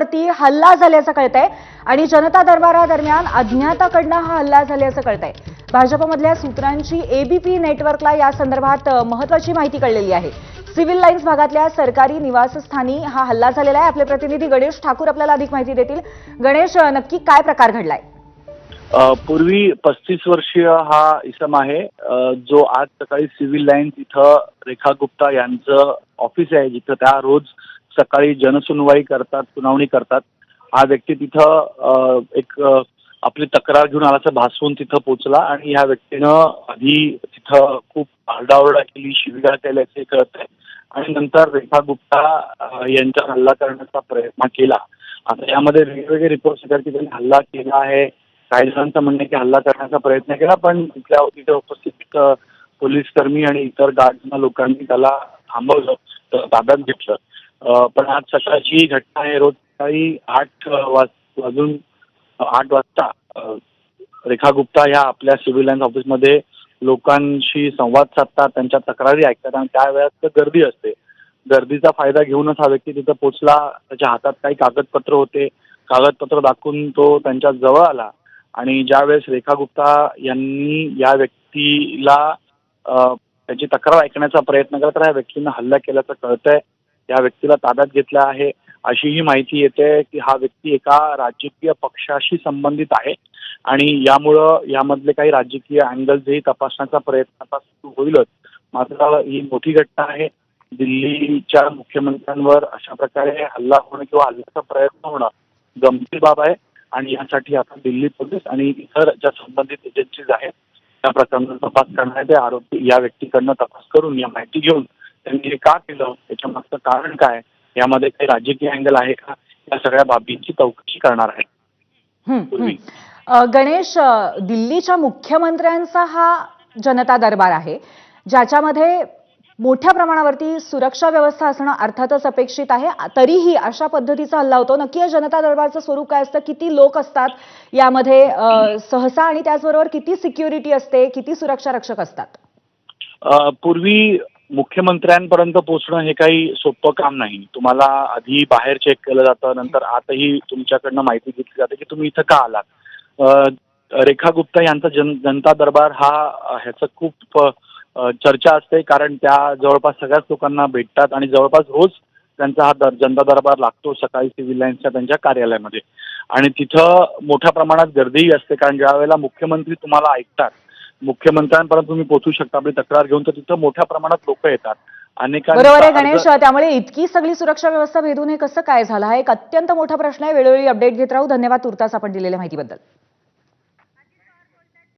मंत्र्यांवरती हल्ला झाल्याचं कळतंय आणि जनता दरबारादरम्यान अज्ञाताकडनं हा हल्ला झाल्याचं कळतंय। भाजपमधल्या सूत्रांची एबीपी नेटवर्कला या संदर्भात महत्त्वाची माहिती कळलेली आहे। सिव्हिल लाईन्स भागातल्या सरकारी निवासस्थानी हा हल्ला झालेला आहे। आपले प्रतिनिधी गणेश ठाकूर आपल्याला अधिक माहिती देतील। गणेश, नक्की काय प्रकार घडलाय? पूर्वी 35 वर्षीय हा इसम आहे जो आज सकाळी सिव्हिल लाईन्स इथं रेखा गुप्ता यांचं ऑफिस आहे, जिथं त्या रोज सकाळी जनसुनवाई करतात, सुनावणी करतात। हा व्यक्ती तिथं आपली तक्रार घेऊन आल्याचं भासवून तिथं पोहोचला आणि या व्यक्तीनं आधी तिथं खूप आरडाओरडा केली, शिवीगाळ केल्याचे कळतंय आणि नंतर रेखा गुप्ता यांच्यावर हल्ला करण्याचा प्रयत्न केला। आता यामध्ये वेगवेगळे रिपोर्ट्स येतात की त्यांनी हल्ला केला आहे। काही जणांचं म्हणणं आहे की हल्ला करण्याचा प्रयत्न केला, पण तिथे उपस्थित पोलीस कर्मी आणि इतर गार्ड लोकांनी त्याला थांबवलं, ताब्यात घेतलं। पण आज सकाळची घटना आहे। रोज सकाळी 8 वाजता रेखा गुप्ता ह्या आपल्या सिव्हिल लाईन्स ऑफिसमध्ये लोकांशी संवाद साधतात, त्यांच्या तक्रारी ऐकतात आणि त्यावेळेस गर्दी असते। गर्दीचा फायदा घेऊनच हा व्यक्ती तिथं पोहोचला। त्याच्या हातात काही कागदपत्र होते, कागदपत्र दाखवून तो त्यांच्या जवळ आला आणि ज्यावेळेस रेखा गुप्ता यांनी या व्यक्तीला त्याची तक्रार ऐकण्याचा प्रयत्न केला तर या व्यक्तीनं हल्ला केल्याचं कळतंय। या व्यक्तीला ताब्यात घेतलं आहे, अशीही माहिती येते की हा व्यक्ती एका राजकीय पक्षाशी संबंधित आहे आणि यामुळं यामधले काही राजकीय अँगल्सही तपासण्याचा प्रयत्न आता सुरू होईलच। मात्र ही मोठी घटना आहे। दिल्लीच्या मुख्यमंत्र्यांवर अशा प्रकारे हल्ला होणं किंवा हल्ल्याचा प्रयत्न होणं गंभीर बाब आहे आणि यासाठी आता दिल्ली पोलीस आणि इतर ज्या संबंधित एजन्सीज आहेत त्या प्रकरणाचा तपास करण्यात आहे। आरोपी या व्यक्तीकडनं तपास करून या माहिती घेऊन त्यांनी हे का केलं, त्याच्या मागचं कारण काय, यामध्ये काही राजकीय अँगल आहे का, या सगळ्या बाबींची चौकशी करणार आहे। गणेश, दिल्लीच्या मुख्यमंत्र्यांचा हा जनता दरबार आहे, ज्याच्यामध्ये मोठ्या प्रमाणावरती सुरक्षा व्यवस्था असणं अर्थातच अपेक्षित आहे। तरीही अशा पद्धतीचा हल्ला होतो। नक्की या जनता दरबारचं स्वरूप काय असतं? किती लोक असतात यामध्ये सहसा, आणि त्याचबरोबर किती सिक्युरिटी असते, किती सुरक्षा रक्षक असतात? पूर्वी मुख्यमंत्र्यांपर्यंत पोहोचणं हे काही सोपं काम नाही। तुम्हाला आधी बाहेर चेक केलं जातं, नंतर आतही तुमच्याकडनं माहिती घेतली जाते की तुम्ही इथं का आलात। रेखा गुप्ता यांचा जनता दरबार ह्याचं खूप चर्चा असते, कारण त्या जवळपास सगळ्याच लोकांना भेटतात आणि जवळपास रोज त्यांचा हा जनता दरबार लागतो सकाळी सिव्हिल लाईन्सच्या त्यांच्या कार्यालयामध्ये आणि तिथं मोठ्या प्रमाणात गर्दीही असते, कारण ज्या वेळेला मुख्यमंत्री तुम्हाला ऐकतात, मुख्यमंत्र्यांपर्यंत तुम्ही पोहोचू शकता आपली तक्रार घेऊन, तर तिथं मोठ्या प्रमाणात लोक येतात। बरोबर आहे गणेश, त्यामुळे इतकी सगळी सुरक्षा व्यवस्था भेदून हे कसं काय झालं हा एक अत्यंत मोठा प्रश्न आहे। वेळोवेळी अपडेट घेत राहू। धन्यवाद तुर्तास आपण दिलेल्या माहितीबद्दल।